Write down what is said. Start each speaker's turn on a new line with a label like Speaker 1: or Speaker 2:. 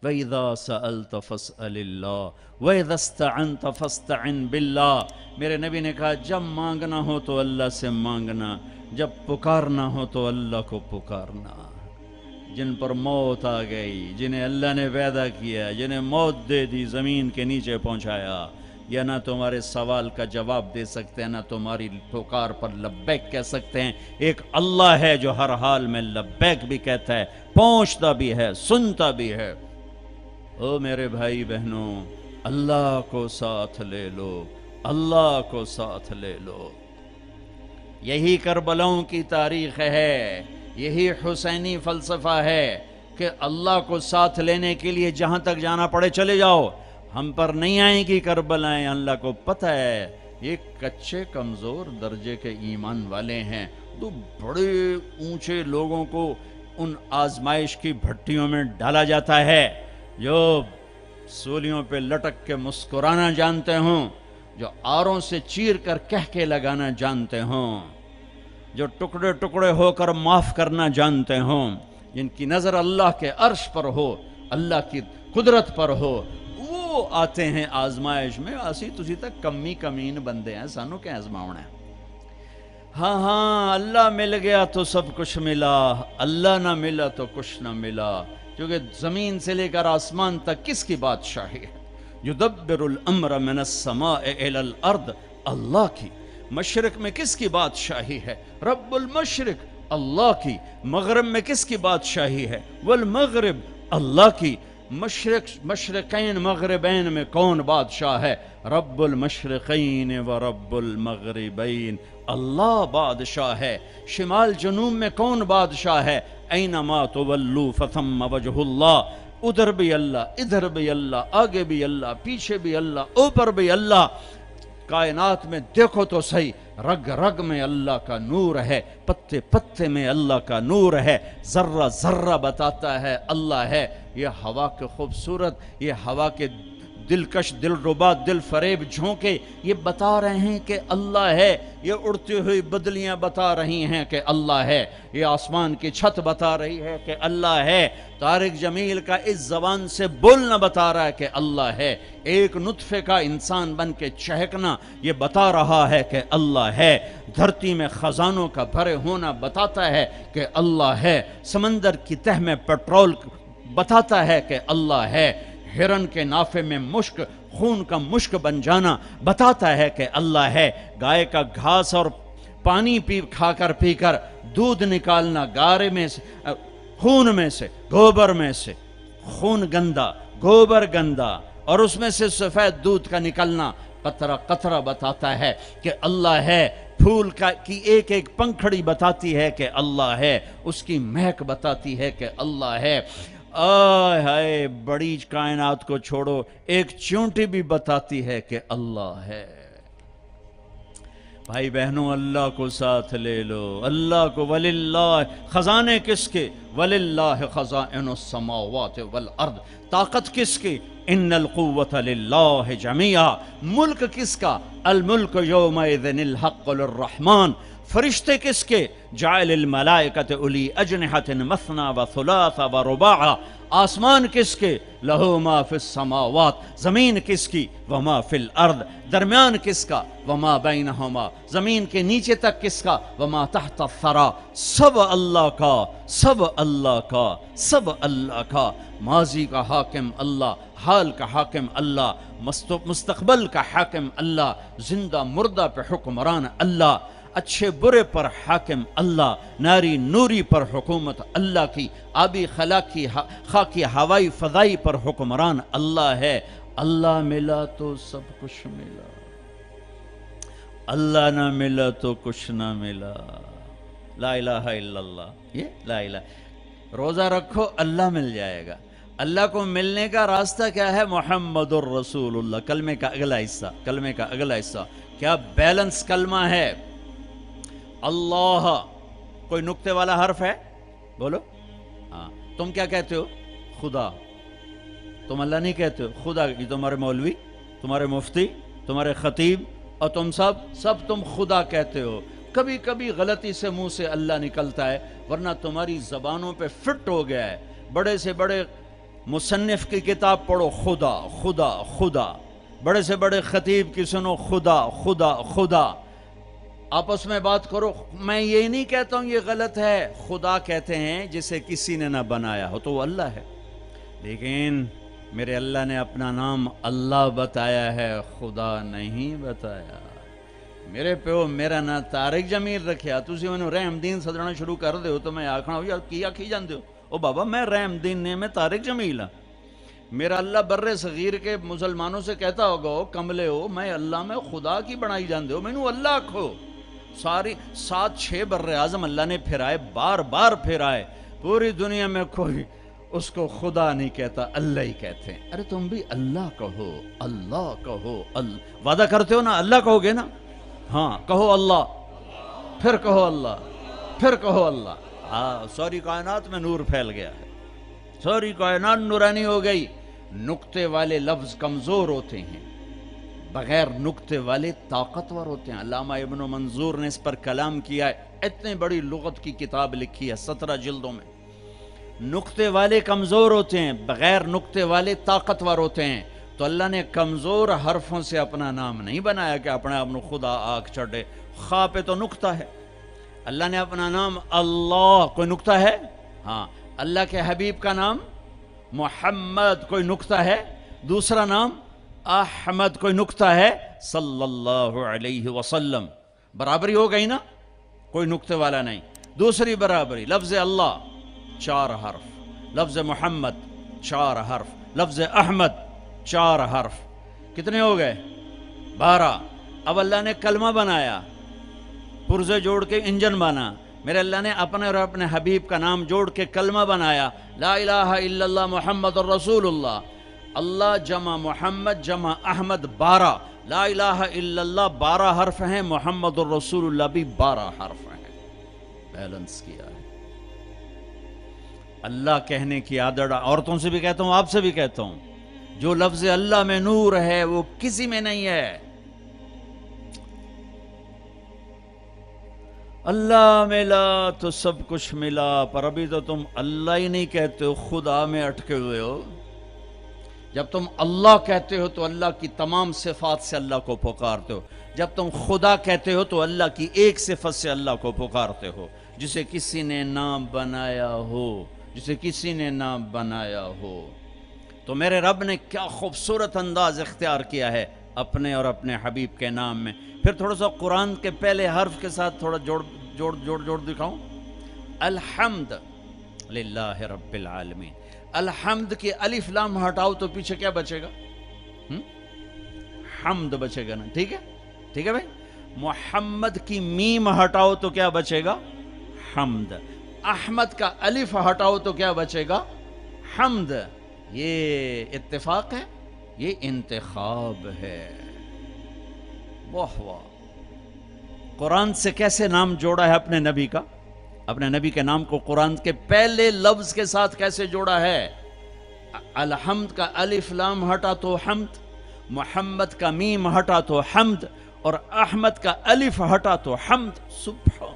Speaker 1: وَإِذَا سَأَلْتَ فَاسْأَلِ اللَّهِ وَإِذَا اسْتَعَنْتَ فَاسْتَعِنْ بِاللَّهِ۔ میرے نبی نے کہا جب مانگنا ہو تو اللہ سے مانگنا، جب پکارنا ہو تو اللہ کو پکارنا۔ جن پر موت آ گئی، جنہیں اللہ نے پیدا کیا، جنہیں موت دے دی، زمین کے نیچے پہنچایا، یا نہ تمہارے سوال کا جواب دے سکتے ہیں، نہ تمہاری پکار پر لبیک کہہ سکتے ہیں۔ ایک اللہ ہے جو ہر حال میں لبیک بھی کہتا ہے، پہنچتا بھی ہے، سنتا بھی ہے۔ او میرے بھائی بہنوں، اللہ کو ساتھ لے لو، اللہ کو ساتھ لے لو۔ یہی کربلاؤں کی تاریخ ہے، یہی حسینی فلسفہ ہے کہ اللہ کو ساتھ لینے کے لیے جہاں تک جانا پڑے چلے جاؤ، ہم پر نہیں آئیں گی کربلائیں، اللہ کو پتہ ہے یہ کچے کمزور درجے کے ایمان والے ہیں۔ تو بڑے اونچے لوگوں کو ان آزمائش کی بھٹیوں میں ڈالا جاتا ہے جو سولیوں پہ لٹک کے مسکرانا جانتے ہوں، جو آروں سے چیر کر کہہ کے لگانا جانتے ہوں، جو ٹکڑے ٹکڑے ہو کر معاف کرنا جانتے ہوں، جن کی نظر اللہ کے عرش پر ہو، اللہ کی قدرت پر ہو، وہ آتے ہیں آزمائش میں۔ اسی تسی تک کمی کمین بندے ہیں، سانو کیا آزماؤنا ہے؟ ہاں ہاں، اللہ مل گیا تو سب کچھ ملا، اللہ نہ ملا تو کچھ نہ ملا، کیونکہ زمین سے لے کر آسمان تک کس کی بادشاہی ہے؟ یدبر الامر من السماء الی الارض، اللہ کی۔ مشرق میں کس کی بادشاہی ہے؟ رب المشرق، اللہ کی۔ مغرب میں کس کی بادشاہی ہے؟ والمغرب، اللہ کی۔ مشرقین مغربین میں کون بادشاہ ہے؟ رب المشرقین و رب المغربین، اللہ بادشاہ ہے۔ شمال جنوب میں کون بادشاہ ہے؟ اینما تولوا فثم وجہ اللہ، ادھر بھی اللہ، ادھر بھی اللہ، آگے بھی اللہ، پیچھے بھی اللہ، اوپر بھی اللہ۔ کائنات میں دیکھو تو صحیح، رگ رگ میں اللہ کا نور ہے، پتے پتے میں اللہ کا نور ہے، ذرہ ذرہ بتاتا ہے اللہ ہے۔ یہ ہوا کے خوبصورت، یہ ہوا کے دلکش، دلربا، دل فریب جھونکے یہ بتا رہے ہیں کہ اللہ ہے۔ یہ اڑتی ہوئی بدلیاں بتا رہی ہیں کہ اللہ ہے۔ یہ آسمان کی چھت بتا رہی ہے کہ اللہ ہے۔ طارق جمیل کا اس زبان سے بولنا بتا رہا ہے کہ اللہ ہے۔ ایک نطفے کا انسان بن کے چہکنا یہ بتا رہا ہے کہ اللہ ہے۔ دھرتی میں خزانوں کا بھرے ہونا بتاتا ہے کہ اللہ ہے۔ سمندر کی تہ میں پیٹرول بتاتا ہے کہ اللہ ہے۔ ہرن کے نافے میں مشک، خون کا مشک بن جانا بتاتا ہے کہ اللہ ہے۔ گائے کا گھاس اور پانی کھا کر پی کر دودھ نکالنا، گارے میں سے، خون میں سے، گوبر میں سے، خون گندا، گوبر گندا، اور اس میں سے سفید دودھ کا نکلنا قطرہ قطرہ بتاتا ہے کہ اللہ ہے۔ پھول کی ایک ایک پنکھڑی بتاتی ہے کہ اللہ ہے، اس کی مہک بتاتی ہے کہ اللہ ہے۔ آئے ہائے، بڑی کائنات کو چھوڑو، ایک چونٹی بھی بتاتی ہے کہ اللہ ہے۔ بھائی بہنوں، اللہ کو ساتھ لے لو، اللہ کو۔ وللہ، خزانے کس کے؟ وللہ خزائن السماوات والارض، طاقت کس کی؟ ان القوت للہ جمیعا، ملک کس کا؟ الملک یومئذ الحق للرحمن، فرشتے کس کے؟ جعل الملائکۃ اولی اجنحۃ مثنی و ثلاث و رباع، آسمان کس کے؟ لہو ما فی السماوات، زمین کس کی؟ وما فی الارض، درمیان کس کا؟ وما بینہما، زمین کے نیچے تک کس کا؟ وما تحت الثری، سب اللہ کا، سب اللہ کا، سب اللہ کا۔ ماضی کا حاکم اللہ، حال کا حاکم اللہ، مستقبل کا حاکم اللہ، زندہ مردہ پہ حکمران اللہ، اچھے برے پر حاکم اللہ، ناری نوری پر حکومت اللہ کی، آبی خاکی ہوائی فضائی پر حکمران اللہ ہے۔ اللہ ملا تو سب کچھ ملا، اللہ نہ ملا تو کچھ نہ ملا۔ لا الہ الا اللہ، یہ لا الہ۔ روزہ رکھو، اللہ مل جائے گا۔ اللہ کو ملنے کا راستہ کیا ہے؟ محمد الرسول اللہ، کلمے کا اگلا حصہ، کلمے کا اگلا حصہ۔ کیا بیلنس کلمہ ہے؟ اللہ، کوئی نقطے والا حرف ہے؟ بولو۔ ہاں، تم کیا کہتے ہو؟ خدا۔ تم اللہ نہیں کہتے ہو، خدا۔ یہ تمہارے مولوی، تمہارے مفتی، تمہارے خطیب اور تم سب تم خدا کہتے ہو۔ کبھی کبھی غلطی سے منہ سے اللہ نکلتا ہے، ورنہ تمہاری زبانوں پہ فٹ ہو گیا ہے۔ بڑے سے بڑے مصنف کی کتاب پڑھو خدا خدا خدا، بڑے سے بڑے خطیب کی سنو خدا خدا خدا، آپس میں بات کرو. میں یہ نہیں کہتا ہوں یہ غلط ہے، خدا کہتے ہیں جسے کسی نے نہ بنایا ہو تو وہ اللہ ہے، لیکن میرے اللہ نے اپنا نام اللہ بتایا ہے، خدا نہیں بتایا. میرے پیو میرا نا طارق جمیل رکھیا، تسی انہوں رحم دین صدرنا شروع کر دے ہو تو میں آکھنا ہو یار کیا کھی جان دے ہو. او بابا میں رحم دین نے میں طارق جمیل ہاں. میرا اللہ بر صغیر کے مسلمانوں سے کہتا ہوگا ہو کملے ہو میں اللہ میں خدا کی بنائی جان دے ہو، میں نو اللہ کھو. ساری 7-6 بر اعظم اللہ نے پھرائے، بار بار پھرائے، پوری دنیا میں کوئی اس کو خدا نہیں کہتا، اللہ ہی کہتے ہیں. ارے تم بھی اللہ کہو، اللہ کہو. وعدہ کرتے ہو نا اللہ کہو گے نا؟ ہاں کہو اللہ، پھر کہو اللہ، پھر کہو اللہ. ہاں ساری کائنات میں نور پھیل گیا ہے، ساری کائنات نورانی ہو گئی. نقطے والے لفظ کمزور ہوتے ہیں، بغیر نقطے والے طاقتور ہوتے ہیں. علامہ ابن منظور نے اس پر کلام کیا ہے، اتنی بڑی لغت کی کتاب لکھی ہے 17 جلدوں میں. نقطے والے کمزور ہوتے ہیں، بغیر نقطے والے طاقتور ہوتے ہیں. تو اللہ نے کمزور حرفوں سے اپنا نام نہیں بنایا کہ اپنے آپ خدا آنکھ چڑھے. خا پہ تو نقطہ ہے. اللہ نے اپنا نام اللہ، کوئی نقطہ ہے؟ ہاں. اللہ کے حبیب کا نام محمد، کوئی نقطہ ہے؟ دوسرا نام احمد، کوئی نقطہ ہے؟ صلی اللہ علیہ وسلم. برابری ہو گئی نا، کوئی نقطے والا نہیں. دوسری برابری، لفظ اللہ 4 حرف، لفظ محمد 4 حرف، لفظ احمد 4 حرف. کتنے ہو گئے؟ 12. اب اللہ نے کلمہ بنایا، پرزے جوڑ کے انجن بنا. میرے اللہ نے اپنے اور اپنے حبیب کا نام جوڑ کے کلمہ بنایا، لا الہ الا اللہ محمد الرسول اللہ. اللہ جمع محمد جمع احمد 12، لا الہ الا اللہ 12 حرف ہیں، محمد الرسول اللہ بھی 12 حرف ہیں. بیلنس کیا ہے. اللہ کہنے کی عادت عورتوں سے بھی کہتا ہوں، آپ سے بھی کہتا ہوں، جو لفظ اللہ میں نور ہے وہ کسی میں نہیں ہے. اللہ ملا تو سب کچھ ملا، پر ابھی تو تم اللہ ہی نہیں کہتے ہو، خدا میں اٹکے ہوئے ہو. جب تم اللہ کہتے ہو تو اللہ کی تمام صفات سے اللہ کو پکارتے ہو. جب تم خدا کہتے ہو تو اللہ کی ایک صفت سے اللہ کو پکارتے ہو، جسے کسی نے نام بنایا ہو، جسے کسی نے نام بنایا ہو. تو میرے رب نے کیا خوبصورت انداز اختیار کیا ہے اپنے اور اپنے حبیب کے نام میں. پھر تھوڑا سا قرآن کے پہلے حرف کے ساتھ تھوڑا جوڑ دکھاؤں. الحمد للہ رب العالمین. الحمد کی الف لام ہٹاؤ تو پیچھے کیا بچے گا؟ حمد بچے گا نا. ٹھیک ہے، ٹھیک ہے بھائی. محمد کی میم ہٹاؤ تو کیا بچے گا؟ حمد. احمد کا الف ہٹاؤ تو کیا بچے گا؟ حمد. یہ اتفاق ہے، یہ انتخاب ہے. واہ واہ. قرآن سے کیسے نام جوڑا ہے اپنے نبی کا؟ اپنے نبی کے نام کو قرآن کے پہلے لفظ کے ساتھ کیسے جوڑا ہے؟ الحمد کا الف لام ہٹا تو حمد، محمد کا میم ہٹا تو حمد، اور احمد کا الف ہٹا تو حمد. سبحان